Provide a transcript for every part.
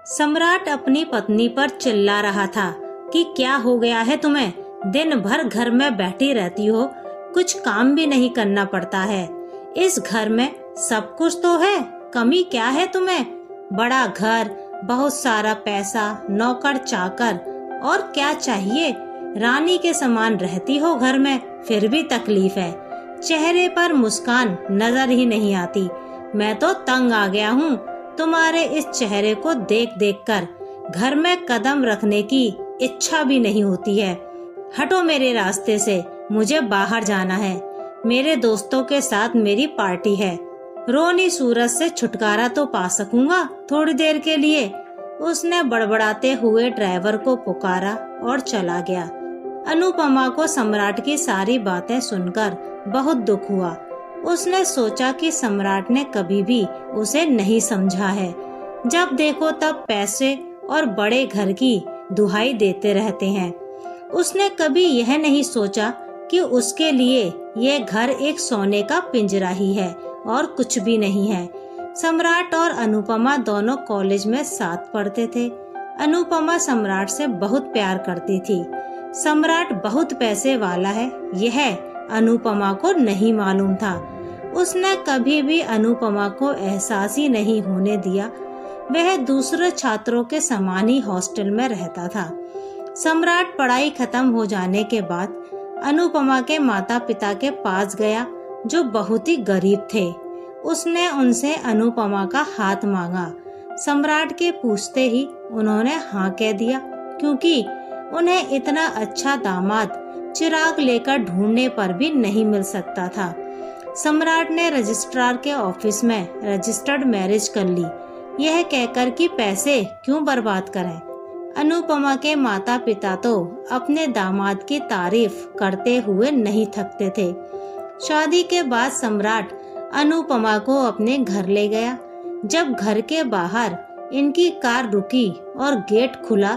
सम्राट अपनी पत्नी पर चिल्ला रहा था कि क्या हो गया है तुम्हें, दिन भर घर में बैठी रहती हो, कुछ काम भी नहीं करना पड़ता है। इस घर में सब कुछ तो है, कमी क्या है तुम्हें? बड़ा घर, बहुत सारा पैसा, नौकर चाकर, और क्या चाहिए? रानी के समान रहती हो घर में, फिर भी तकलीफ है। चेहरे पर मुस्कान नजर ही नहीं आती। मैं तो तंग आ गया हूँ तुम्हारे इस चेहरे को देख देख कर। घर में कदम रखने की इच्छा भी नहीं होती है। हटो मेरे रास्ते से, मुझे बाहर जाना है। मेरे दोस्तों के साथ मेरी पार्टी है। रोनी सूरज से छुटकारा तो पा सकूंगा थोड़ी देर के लिए। उसने बड़बड़ाते हुए ड्राइवर को पुकारा और चला गया। अनुपमा को सम्राट की सारी बातें सुनकर बहुत दुख हुआ। उसने सोचा कि सम्राट ने कभी भी उसे नहीं समझा है। जब देखो तब पैसे और बड़े घर की दुहाई देते रहते हैं। उसने कभी यह नहीं सोचा कि उसके लिए ये घर एक सोने का पिंजरा ही है और कुछ भी नहीं है। सम्राट और अनुपमा दोनों कॉलेज में साथ पढ़ते थे। अनुपमा सम्राट से बहुत प्यार करती थी। सम्राट बहुत पैसे वाला है, यह अनुपमा को नहीं मालूम था। उसने कभी भी अनुपमा को एहसास ही नहीं होने दिया। वह दूसरे छात्रों के समान ही हॉस्टल में रहता था। सम्राट पढ़ाई खत्म हो जाने के बाद अनुपमा के माता पिता के पास गया, जो बहुत ही गरीब थे। उसने उनसे अनुपमा का हाथ मांगा। सम्राट के पूछते ही उन्होंने हाँ कह दिया, क्योंकि उन्हें इतना अच्छा दामाद चिराग लेकर ढूंढने पर भी नहीं मिल सकता था। सम्राट ने रजिस्ट्रार के ऑफिस में रजिस्टर्ड मैरिज कर ली, यह कहकर कि पैसे क्यों बर्बाद करें। अनुपमा के माता पिता तो अपने दामाद की तारीफ करते हुए नहीं थकते थे। शादी के बाद सम्राट अनुपमा को अपने घर ले गया। जब घर के बाहर इनकी कार रुकी और गेट खुला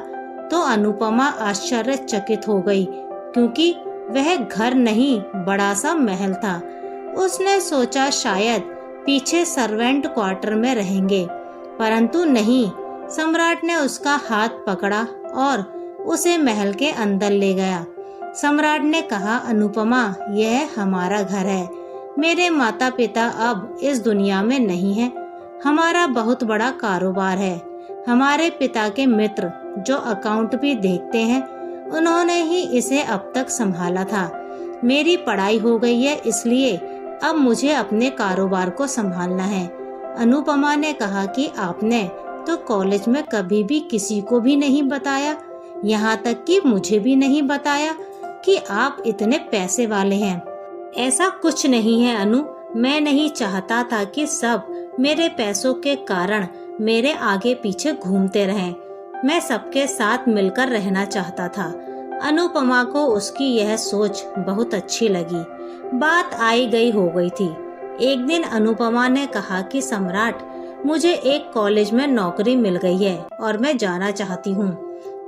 तो अनुपमा आश्चर्यचकित हो गई, क्योंकि वह घर नहीं बड़ा सा महल था। उसने सोचा शायद पीछे सर्वेंट क्वार्टर में रहेंगे, परंतु नहीं। सम्राट ने उसका हाथ पकड़ा और उसे महल के अंदर ले गया। सम्राट ने कहा, अनुपमा, यह हमारा घर है। मेरे माता पिता अब इस दुनिया में नहीं है। हमारा बहुत बड़ा कारोबार है। हमारे पिता के मित्र जो अकाउंट भी देखते हैं, उन्होंने ही इसे अब तक संभाला था। मेरी पढ़ाई हो गई है, इसलिए अब मुझे अपने कारोबार को संभालना है। अनुपमा ने कहा कि आपने तो कॉलेज में कभी भी किसी को भी नहीं बताया, यहाँ तक कि मुझे भी नहीं बताया कि आप इतने पैसे वाले हैं। ऐसा कुछ नहीं है अनु, मैं नहीं चाहता था कि सब मेरे पैसों के कारण मेरे आगे पीछे घूमते रहें। मैं सबके साथ मिलकर रहना चाहता था। अनुपमा को उसकी यह सोच बहुत अच्छी लगी। बात आई गई हो गई थी। एक दिन अनुपमा ने कहा कि सम्राट, मुझे एक कॉलेज में नौकरी मिल गई है और मैं जाना चाहती हूँ,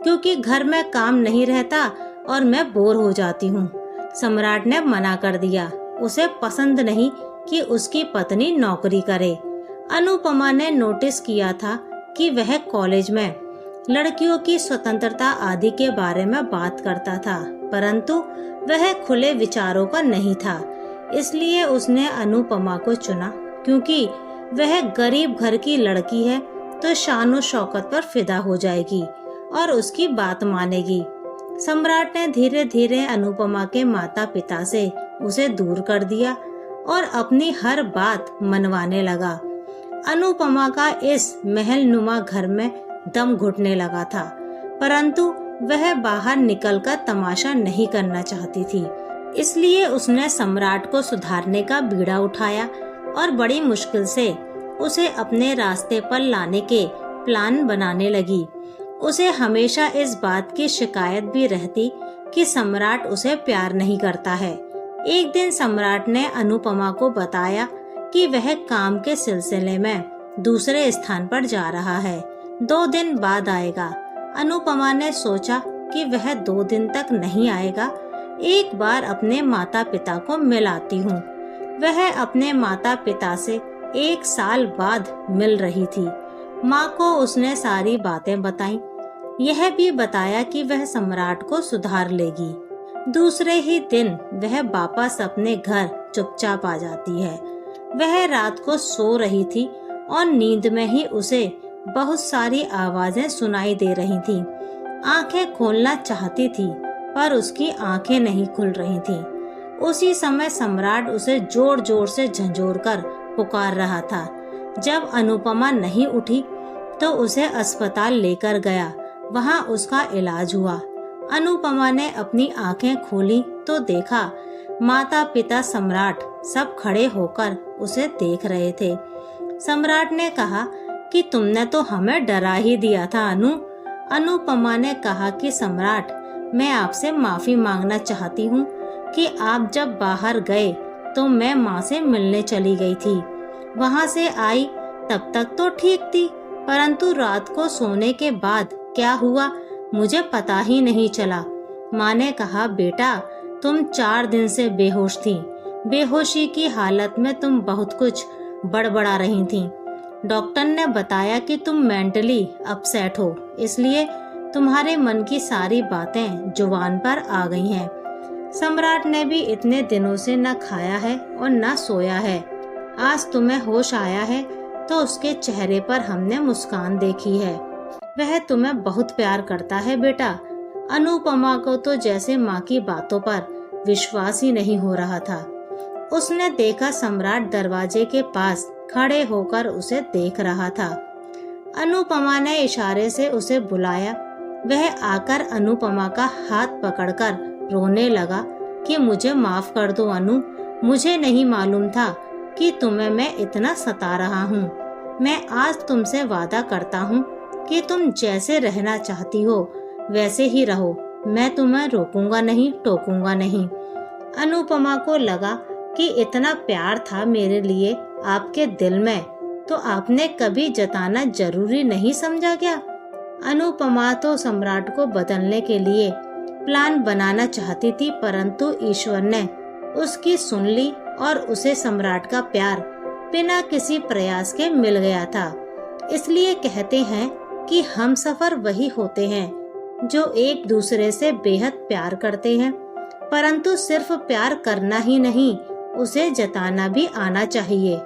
क्योंकि घर में काम नहीं रहता और मैं बोर हो जाती हूँ। सम्राट ने मना कर दिया। उसे पसंद नहीं कि उसकी पत्नी नौकरी करे। अनुपमा ने नोटिस किया था कि वह कॉलेज में लड़कियों की स्वतंत्रता आदि के बारे में बात करता था, परंतु वह खुले विचारों का नहीं था। इसलिए उसने अनुपमा को चुना, क्योंकि वह गरीब घर की लड़की है तो शान शौकत पर फिदा हो जाएगी और उसकी बात मानेगी। सम्राट ने धीरे धीरे अनुपमा के माता पिता से उसे दूर कर दिया और अपनी हर बात मनवाने लगा। अनुपमा का इस महल नुमा घर में दम घुटने लगा था, परंतु वह बाहर निकलकर तमाशा नहीं करना चाहती थी। इसलिए उसने सम्राट को सुधारने का बीड़ा उठाया और बड़ी मुश्किल से उसे अपने रास्ते पर लाने के प्लान बनाने लगी। उसे हमेशा इस बात की शिकायत भी रहती कि सम्राट उसे प्यार नहीं करता है। एक दिन सम्राट ने अनुपमा को बताया कि वह काम के सिलसिले में दूसरे स्थान पर जा रहा है, 2 दिन बाद आएगा। अनुपमा ने सोचा कि वह 2 दिन तक नहीं आएगा, एक बार अपने माता पिता को मिल आती हूँ। वह अपने माता पिता से 1 साल बाद मिल रही थी। माँ को उसने सारी बातें बताई। यह भी बताया कि वह सम्राट को सुधार लेगी। दूसरे ही दिन वह वापस अपने घर चुपचाप आ जाती है। वह रात को सो रही थी और नींद में ही उसे बहुत सारी आवाजें सुनाई दे रही थीं। आंखें खोलना चाहती थी पर उसकी आंखें नहीं खुल रही थीं। उसी समय सम्राट उसे जोर जोर से झंझोरकर पुकार रहा था। जब अनुपमा नहीं उठी तो उसे अस्पताल लेकर गया। वहां उसका इलाज हुआ। अनुपमा ने अपनी आंखें खोली तो देखा माता पिता सम्राट सब खड़े होकर उसे देख रहे थे। सम्राट ने कहा कि तुमने तो हमें डरा ही दिया था अनु। अनुपमा ने कहा कि सम्राट, मैं आपसे माफी मांगना चाहती हूँ कि आप जब बाहर गए तो मैं माँ से मिलने चली गई थी। वहाँ से आई तब तक तो ठीक थी, परंतु रात को सोने के बाद क्या हुआ मुझे पता ही नहीं चला। माँ ने कहा, बेटा तुम 4 दिन से बेहोश थी। बेहोशी की हालत में तुम बहुत कुछ बड़बड़ा रही थी। डॉक्टर ने बताया कि तुम मेंटली अपसेट हो, इसलिए तुम्हारे मन की सारी बातें जुबान पर आ गई हैं। सम्राट ने भी इतने दिनों से न खाया है और न सोया है। आज तुम्हें होश आया है तो उसके चेहरे पर हमने मुस्कान देखी है। वह तुम्हें बहुत प्यार करता है बेटा। अनुपमा को तो जैसे माँ की बातों पर विश्वास ही नहीं हो रहा था। उसने देखा सम्राट दरवाजे के पास खड़े होकर उसे देख रहा था। अनुपमा ने इशारे से उसे बुलाया। वह आकर अनुपमा का हाथ पकड़कर रोने लगा कि मुझे माफ कर दो अनु, मुझे नहीं मालूम था कि तुम्हें मैं इतना सता रहा हूँ। मैं आज तुमसे वादा करता हूँ कि तुम जैसे रहना चाहती हो वैसे ही रहो। मैं तुम्हें रोकूंगा नहीं, टोकूंगा नहीं। अनुपमा को लगा कि इतना प्यार था मेरे लिए आपके दिल में तो आपने कभी जताना जरूरी नहीं समझा क्या? अनुपमा तो सम्राट को बदलने के लिए प्लान बनाना चाहती थी, परंतु ईश्वर ने उसकी सुन ली और उसे सम्राट का प्यार बिना किसी प्रयास के मिल गया था। इसलिए कहते हैं कि हमसफर वही होते हैं जो एक दूसरे से बेहद प्यार करते हैं, परंतु सिर्फ प्यार करना ही नहीं, उसे जताना भी आना चाहिए।